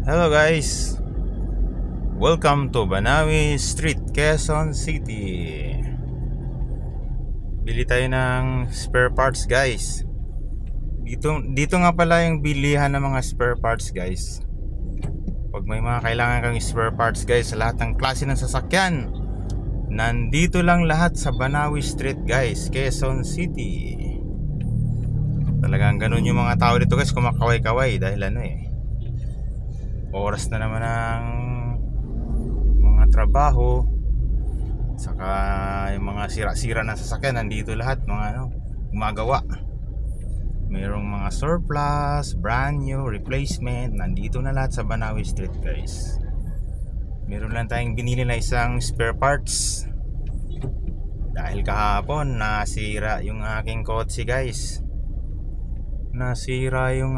Hello guys, welcome to Banawi Street, Quezon City. Bili tayo ng spare parts guys. Dito nga pala yung bilihan ng mga spare parts guys. Pag may mga kailangan kang spare parts guys sa lahat ng klase ng sasakyan, nandito lang lahat sa Banawi Street guys, Quezon City. Talagang ganun yung mga tao dito guys, kumakaway-kaway dahil oras na naman ng mga trabaho, saka yung mga sira-sira na sasakyan nandito lahat, mga gumagawa. Mayroong mga surplus, brand new, replacement, nandito na lahat sa Banawi Street guys. Meron lang tayong binili na isang spare parts dahil kahapon nasira yung aking kotse guys. Nasira yung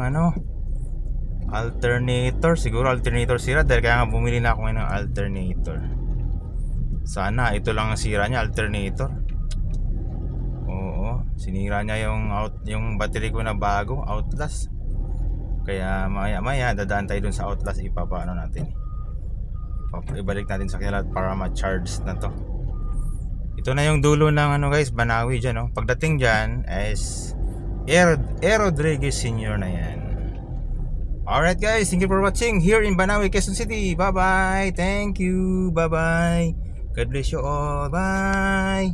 alternator, siguro alternator sira, dahil kaya nga bumili na ako ng alternator. Sana ito lang ang sira niya, alternator. Oo, sinira niya yung battery ko na bago, Outlast. Kaya maya dadaan tayo dun sa Outlast, ipapaano natin, ibalik natin sa kilat para ma-charge na to. Ito na yung dulo ng guys, Banawi dyan. Pagdating dyan is Rodriguez Senior na yan. Alright guys, thank you for watching here in Banawi, Quezon City. Bye bye, thank you, bye bye, God bless you all, bye.